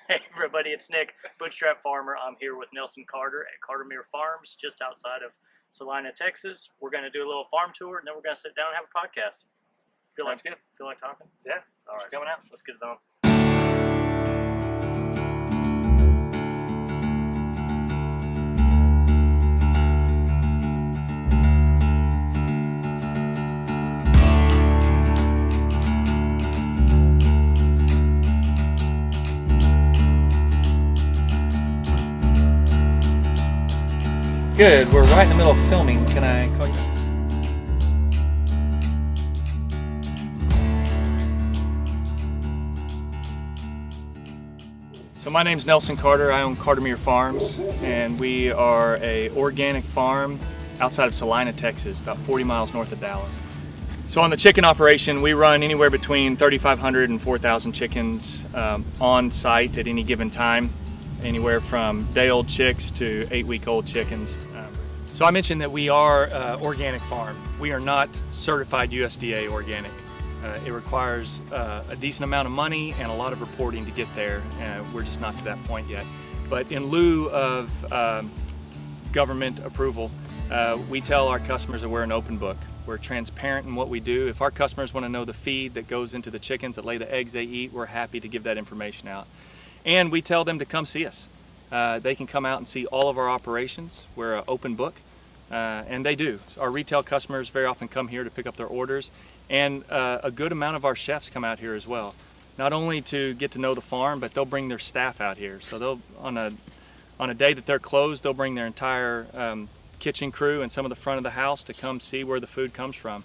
Hey everybody, it's Nick, Bootstrap Farmer. I'm here with Nelson Carter at Cartermere Farms, just outside of Celina, Texas. We're going to do a little farm tour, and then we're going to sit down and have a podcast. Sounds good. Feel like talking? Yeah. All right. Coming out. Let's get it on. Good. We're right in the middle of filming. Can I call you? So my name's Nelson Carter. I own Cartermere Farms, and we are a organic farm outside of Celina, Texas, about 40 miles north of Dallas. So on the chicken operation, we run anywhere between 3,500 and 4,000 chickens on site at any given time, anywhere from day-old chicks to 8-week-old chickens. So I mentioned that we are organic farm. We are not certified USDA organic. It requires a decent amount of money and a lot of reporting to get there. We're just not to that point yet. But in lieu of government approval, we tell our customers that we're an open book. We're transparent in what we do. If our customers want to know the feed that goes into the chickens that lay the eggs they eat, we're happy to give that information out. And we tell them to come see us. They can come out and see all of our operations. We're an open book. And they do. Our retail customers very often come here to pick up their orders, and a good amount of our chefs come out here as well. Not only to get to know the farm, but they'll bring their staff out here. So they'll, on a day that they're closed, they'll bring their entire kitchen crew and some of the front of the house to come see where the food comes from.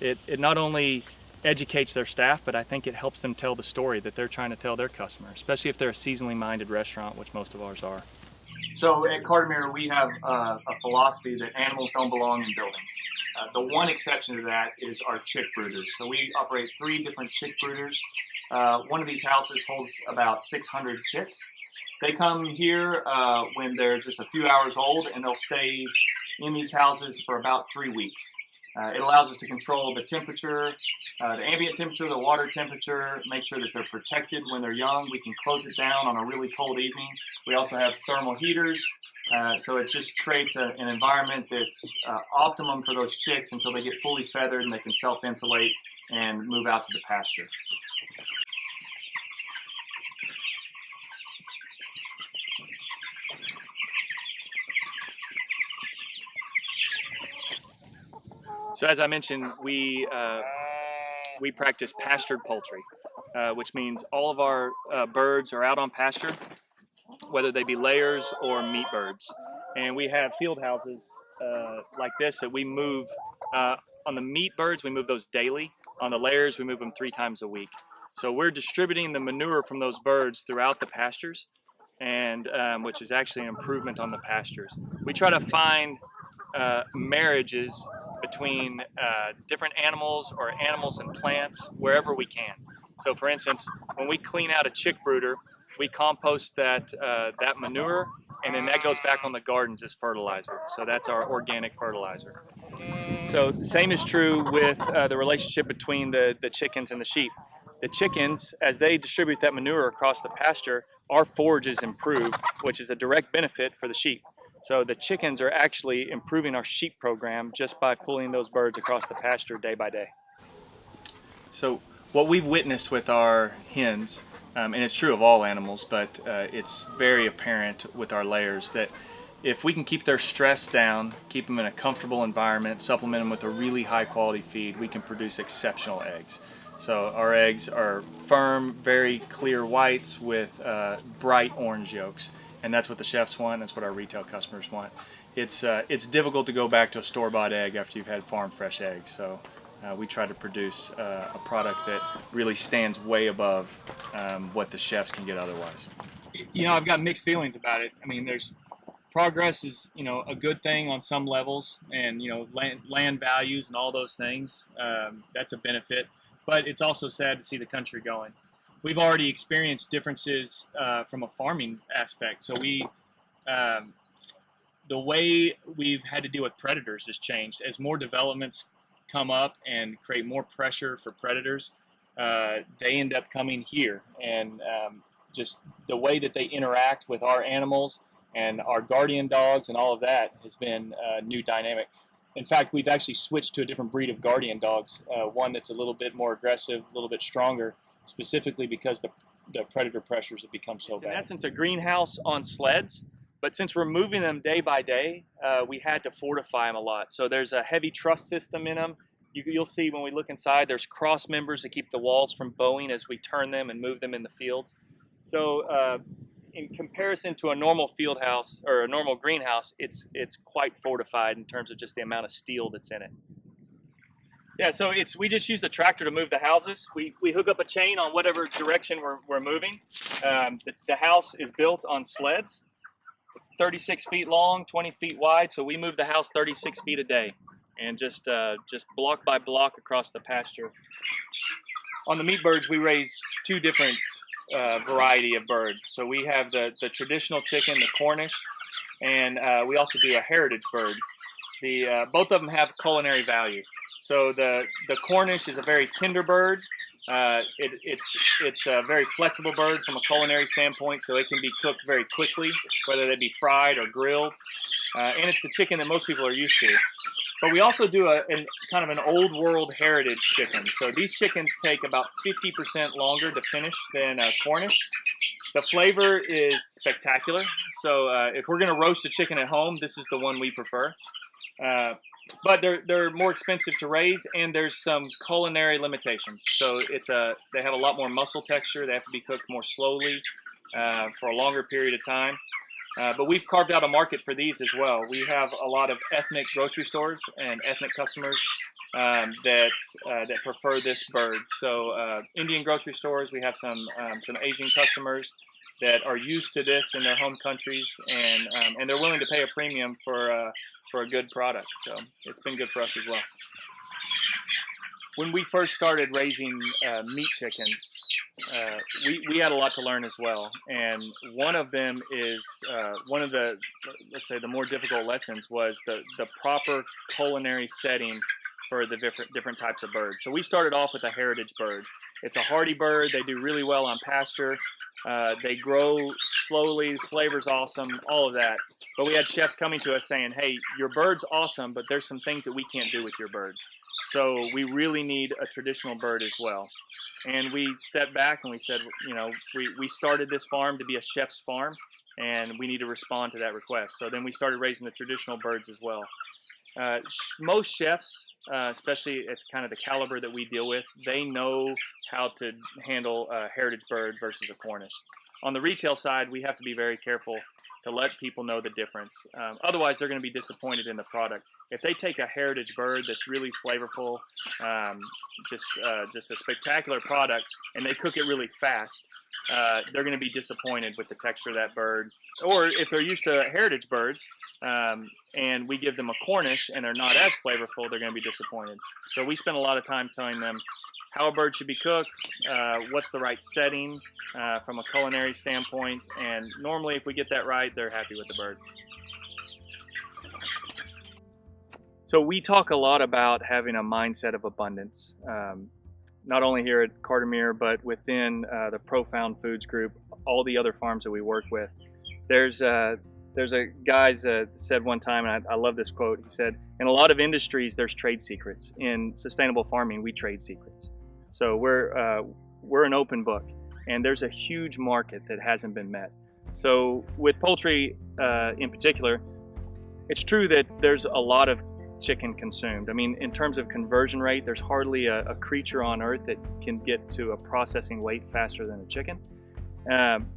It not only educates their staff, but I think it helps them tell the story that they're trying to tell their customers, especially if they're a seasonally minded restaurant, which most of ours are. So at Cartermere, we have a philosophy that animals don't belong in buildings. The one exception to that is our chick brooders. So we operate 3 different chick brooders. One of these houses holds about 600 chicks. They come here when they're just a few hours old, and they'll stay in these houses for about 3 weeks. It allows us to control the temperature, the ambient temperature, the water temperature, make sure that they're protected when they're young. We can close it down on a really cold evening. We also have thermal heaters, so it just creates an environment that's optimum for those chicks until they get fully feathered and they can self-insulate and move out to the pasture. So as I mentioned, we practice pastured poultry, which means all of our birds are out on pasture, whether they be layers or meat birds. And we have field houses like this that we move. On the meat birds, we move those daily. On the layers, we move them 3 times a week. So we're distributing the manure from those birds throughout the pastures, and which is actually an improvement on the pastures. We try to find marriages between different animals or animals and plants wherever we can. So for instance, when we clean out a chick brooder, we compost that manure, and then that goes back on the gardens as fertilizer. So that's our organic fertilizer. So the same is true with the relationship between the chickens and the sheep. The chickens, as they distribute that manure across the pasture, our forages improve, which is a direct benefit for the sheep. So the chickens are actually improving our sheep program just by pulling those birds across the pasture day by day. So what we've witnessed with our hens, and it's true of all animals, but it's very apparent with our layers, that if we can keep their stress down, keep them in a comfortable environment, supplement them with a really high quality feed, we can produce exceptional eggs. So our eggs are firm, very clear whites with bright orange yolks. And that's what the chefs want, that's what our retail customers want. It's difficult to go back to a store-bought egg after you've had farm fresh eggs. So we try to produce a product that really stands way above what the chefs can get otherwise. You know, I've got mixed feelings about it. I mean, progress is, you know, a good thing on some levels, and, you know, land values and all those things, that's a benefit. But it's also sad to see the country going. We've already experienced differences from a farming aspect. So the way we've had to deal with predators has changed. As more developments come up and create more pressure for predators, they end up coming here. And just the way that they interact with our animals and our guardian dogs and all of that has been a new dynamic. In fact, we've actually switched to a different breed of guardian dogs, one that's a little bit more aggressive, a little bit stronger, specifically because the predator pressures have become so bad. In essence, a greenhouse on sleds, but since we're moving them day by day, we had to fortify them a lot. So there's a heavy truss system in them. You'll see when we look inside, there's cross members that keep the walls from bowing as we turn them and move them in the field. So in comparison to a normal field house or a normal greenhouse, it's quite fortified in terms of just the amount of steel that's in it. Yeah, so we just use the tractor to move the houses. We hook up a chain on whatever direction we're moving. The house is built on sleds, 36 feet long, 20 feet wide. So we move the house 36 feet a day, and just block by block across the pasture. On the meat birds, we raise two different variety of bird. So we have the traditional chicken, the Cornish, and we also do a heritage bird. Both of them have culinary value. So the Cornish is a very tender bird. It's a very flexible bird from a culinary standpoint, so it can be cooked very quickly, whether they be fried or grilled. And it's the chicken that most people are used to. But we also do kind of an old world heritage chicken. So these chickens take about 50% longer to finish than Cornish. The flavor is spectacular. So if we're going to roast a chicken at home, this is the one we prefer. But they're more expensive to raise, and there's some culinary limitations. So they have a lot more muscle texture. They have to be cooked more slowly for a longer period of time. But we've carved out a market for these as well. We have a lot of ethnic grocery stores and ethnic customers that prefer this bird. So Indian grocery stores, we have some Asian customers that are used to this in their home countries, and they're willing to pay a premium for a good product. So it's been good for us as well. When we first started raising meat chickens, we had a lot to learn as well. And one of them is one of the, let's say, the more difficult lessons was the proper culinary setting for the different types of birds. So we started off with a heritage bird. It's a hardy bird. They do really well on pasture. They grow slowly. Flavor's awesome. All of that. But we had chefs coming to us saying, "Hey, your bird's awesome, but there's some things that we can't do with your bird. So we really need a traditional bird as well." And we stepped back and we said, we started this farm to be a chef's farm, and we need to respond to that request. So then we started raising the traditional birds as well. Most chefs, especially at kind of the caliber that we deal with, they know how to handle a heritage bird versus a Cornish. On the retail side, we have to be very careful to let people know the difference. Otherwise, they're going to be disappointed in the product. If they take a heritage bird that's really flavorful, just a spectacular product, and they cook it really fast, they're going to be disappointed with the texture of that bird. Or if they're used to heritage birds, and we give them a Cornish and they're not as flavorful, they're going to be disappointed. So we spend a lot of time telling them how a bird should be cooked, what's the right setting from a culinary standpoint, and normally if we get that right, they're happy with the bird. So we talk a lot about having a mindset of abundance, not only here at Cartermere, but within the Profound Foods group, all the other farms that we work with. There's a guy that said one time, and I love this quote, he said, "In a lot of industries, there's trade secrets. In sustainable farming, we trade secrets." So we're an open book, and there's a huge market that hasn't been met. So with poultry in particular, it's true that there's a lot of chicken consumed. I mean, in terms of conversion rate, there's hardly a creature on earth that can get to a processing weight faster than a chicken.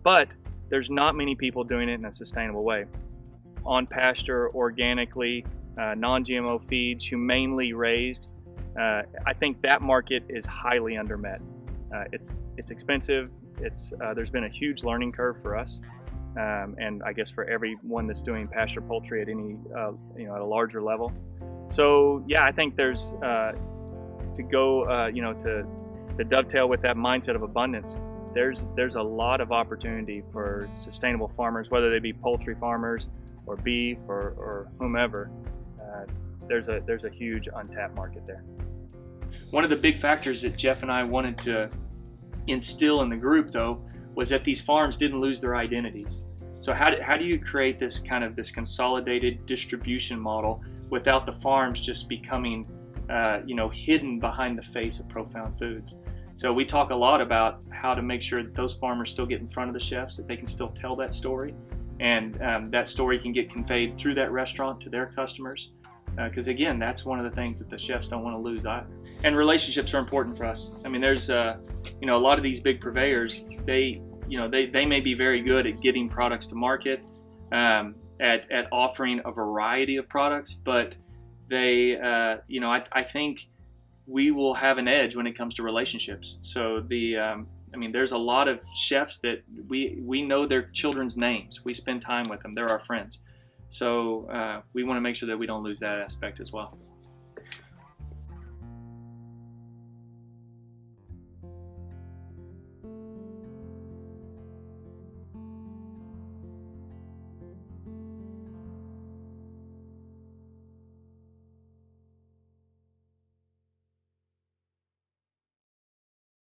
But there's not many people doing it in a sustainable way. On pasture, organically, non-GMO feeds, humanely raised. I think that market is highly undermet. It's expensive. There's been a huge learning curve for us, and I guess for everyone that's doing pasture poultry at any at a larger level. So yeah, I think there's to go to dovetail with that mindset of abundance. There's a lot of opportunity for sustainable farmers, whether they be poultry farmers or beef or whomever. There's a huge untapped market there. One of the big factors that Jeff and I wanted to instill in the group, though, was that these farms didn't lose their identities. So how do you create this kind of this consolidated distribution model without the farms just becoming hidden behind the face of Profound Foods? So we talk a lot about how to make sure that those farmers still get in front of the chefs, that they can still tell that story, and that story can get conveyed through that restaurant to their customers. Because again, that's one of the things that the chefs don't want to lose either. And relationships are important for us. I mean, there's a lot of these big purveyors, they may be very good at getting products to market, at offering a variety of products, but they, I think we will have an edge when it comes to relationships. So there's a lot of chefs that we know their children's names. We spend time with them. They're our friends. So we want to make sure that we don't lose that aspect as well.